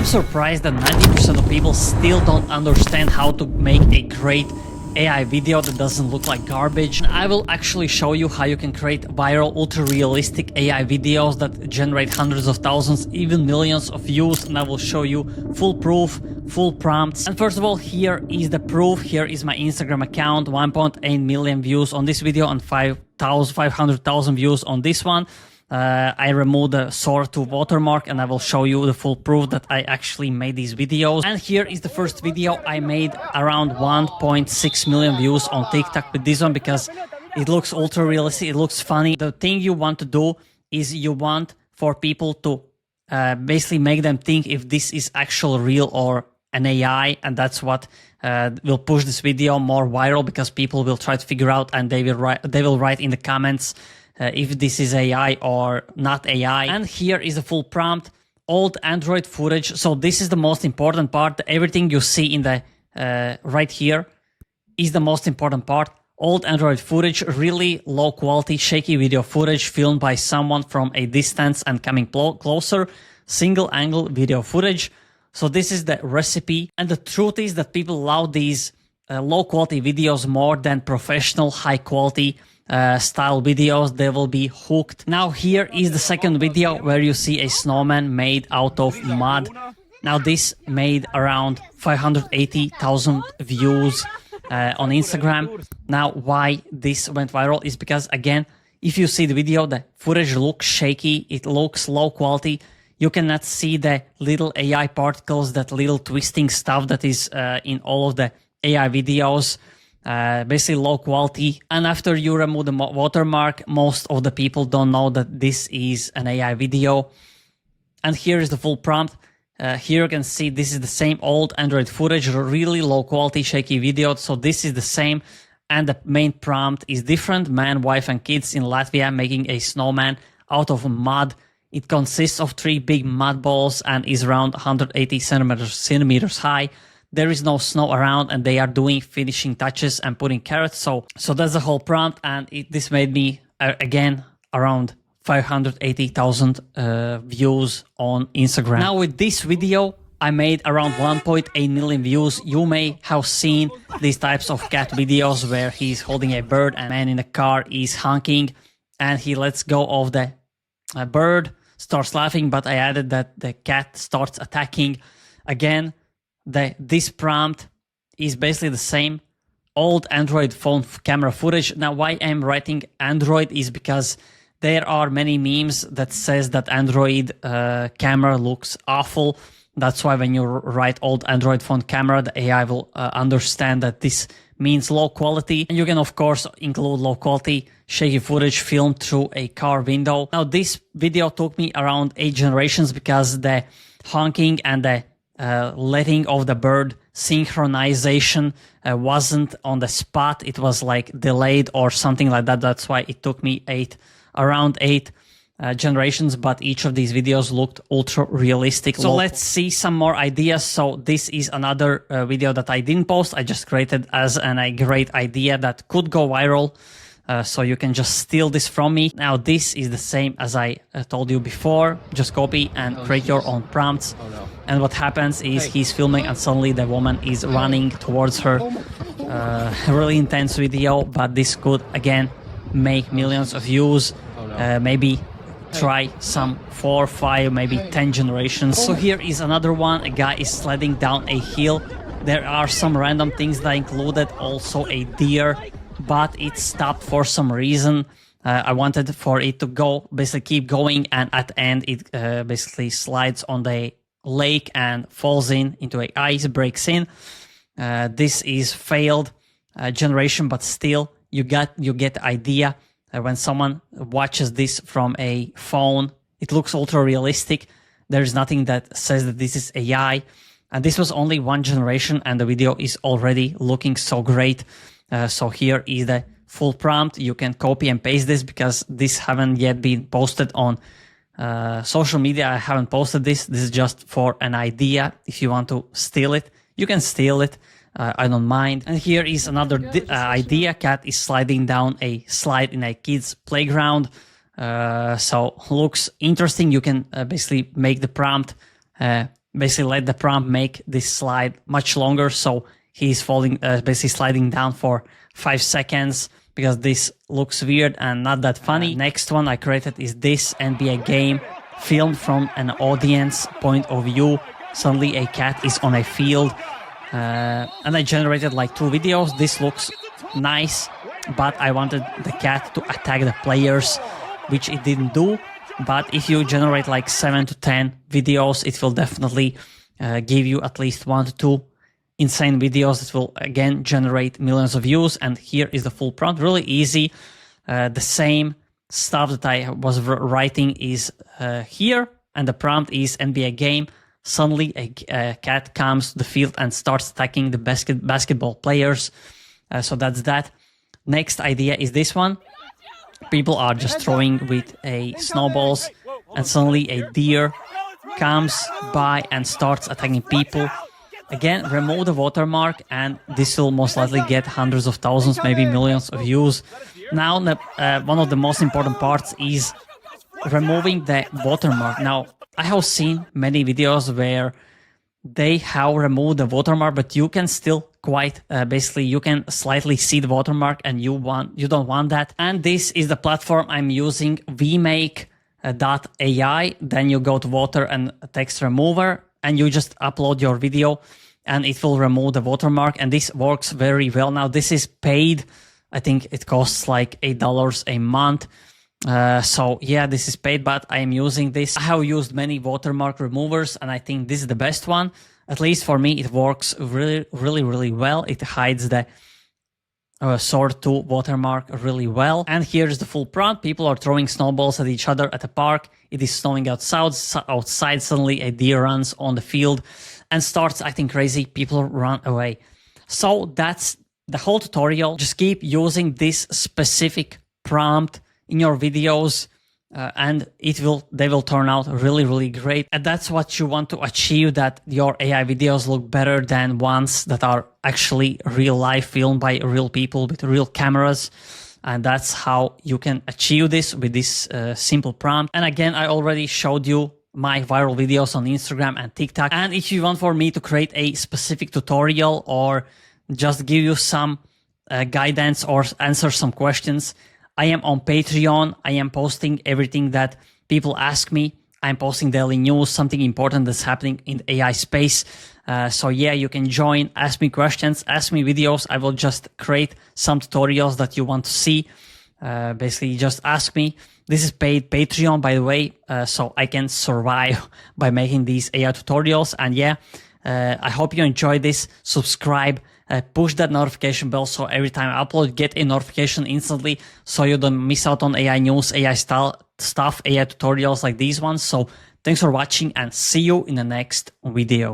surprised that 90% of people still don't understand how to make a great AI video that doesn't look like garbage. I will actually show you how you can create viral, ultra-realistic AI videos that generate hundreds of thousands, even millions of views, and I will show you full proof, full prompts. And first of all, here is the proof. Here is my Instagram account, 1.8 million views on this video and 500,000 views on this one. I removed the Sora to watermark, and I will show you the full proof that I actually made these videos. And here is the first video I made, around 1.6 million views on TikTok with this one because it looks ultra realistic, it looks funny. The thing you want to do is you want for people to basically make them think if this is actual real or an AI, and that's what will push this video more viral because people will try to figure out, and they will write in the comments if this is AI or not AI. And here is a full prompt, old Android footage. So this is the most important part. Everything you see in the right here is the most important part. Old Android footage, really low quality, shaky video footage filmed by someone from a distance and coming closer, single angle video footage. So this is the recipe. And the truth is that people love these low quality videos more than professional high quality style videos. They will be hooked. Now here is the second video where you see a snowman made out of mud. Now this made around 580,000 views on Instagram. Now why this went viral is because, again, if you see the video, the footage looks shaky, it looks low quality. You cannot see the little AI particles, that little twisting stuff that is in all of the AI videos. Basically low quality, and after you remove the watermark, most of the people don't know that this is an AI video. And here is the full prompt. Here you can see this is the same old Android footage, really low quality, shaky video. So this is the same, and the main prompt is different. Man, wife and kids in Latvia making a snowman out of mud. It consists of 3 big mud balls and is around 180 centimeters high. There is no snow around, and they are doing finishing touches and putting carrots. So that's the whole prompt, and this made me again around 580,000 views on Instagram. Now with this video, I made around 1.8 million views. You may have seen these types of cat videos where he's holding a bird and a man in a car is honking, and he lets go of the bird, starts laughing, but I added that the cat starts attacking. Again, this prompt is basically the same old Android phone camera footage. Now why I'm writing Android is because there are many memes that says that Android camera looks awful. That's why when you write old Android phone camera, the AI will understand that this means low quality. And you can of course include low quality shaky footage filmed through a car window. Now this video took me around 8 generations because the honking and the letting of the bird synchronization wasn't on the spot. It was like delayed or something like that. That's why it took me around 8 generations, but each of these videos looked ultra realistic. So let's see some more ideas. So this is another video that I didn't post. I just created as a great idea that could go viral. So you can just steal this from me. Now this is the same as I told you before. Just copy and create your own prompts. And what happens is he's filming and suddenly the woman is running towards her. Really intense video, but this could again make millions of views. Maybe try some 4, 5, maybe 10 generations. So here is another one. A guy is sliding down a hill. There are some random things that I included, also a deer, but it stopped for some reason. I wanted for it to go, basically keep going, and at the end it basically slides on the lake and falls into a ice, breaks in. This is failed generation, but still you get the idea. When someone watches this from a phone, it looks ultra realistic. There's nothing that says that this is AI, and this was only 1 generation, and the video is already looking so great. So here is the full prompt. You can copy and paste this because this haven't yet been posted on social media. I haven't posted this. This is just for an idea. If you want to steal it, you can steal it. I don't mind. And here is another idea. Cat is sliding down a slide in a kid's playground. So looks interesting. You can basically make the prompt basically let the prompt make this slide much longer, so he's falling, basically sliding down for 5 seconds, because this looks weird and not that funny. Next one I created is this NBA game filmed from an audience point of view. Suddenly a cat is on a field, and I generated like 2 videos. This looks nice, but I wanted the cat to attack the players, which it didn't do. But if you generate like 7 to 10 videos, it will definitely give you at least 1 to 2 insane videos that will again generate millions of views. And here is the full prompt, really easy. The same stuff that I was writing is here, and the prompt is NBA game. Suddenly a cat comes to the field and starts attacking the basketball players. So that's that. Next idea is this one. People are just throwing with a snowballs, and suddenly a deer comes by and starts attacking people. Again, remove the watermark, and this will most likely get hundreds of thousands, maybe millions of views. Now, one of the most important parts is removing the watermark. Now, I have seen many videos where they have removed the watermark, but you can still basically you can slightly see the watermark, and you don't want that. And this is the platform I'm using, vmake.ai. Then you go to water and text remover, and you just upload your video, and it will remove the watermark. And this works very well. Now this is paid. I think it costs like $8 a month. So yeah, this is paid, but I am using this. I have used many watermark removers, and I think this is the best one. At least for me, it works really well. It hides the Sora 2 watermark really well. And here's the full prompt. People are throwing snowballs at each other at a park. It is snowing outside. Suddenly a deer runs on the field and starts acting crazy. People run away. So that's the whole tutorial. Just keep using this specific prompt in your videos, and they will turn out really great. And that's what you want to achieve, that your AI videos look better than ones that are actually real life, filmed by real people with real cameras. And that's how you can achieve this with this simple prompt. And again, I already showed you my viral videos on Instagram and TikTok. And if you want for me to create a specific tutorial or just give you some guidance or answer some questions, I am on Patreon. I am posting everything that people ask me. I'm posting daily news, something important that's happening in the AI space. So yeah, you can join, ask me questions, ask me videos. I will just create some tutorials that you want to see. Basically, just ask me. This is paid Patreon, by the way, so I can survive by making these AI tutorials. And yeah, I hope you enjoyed this. Subscribe. Push that notification bell so every time I upload, get a notification instantly, so you don't miss out on AI news, AI stuff, AI tutorials like these ones. So thanks for watching, and see you in the next video.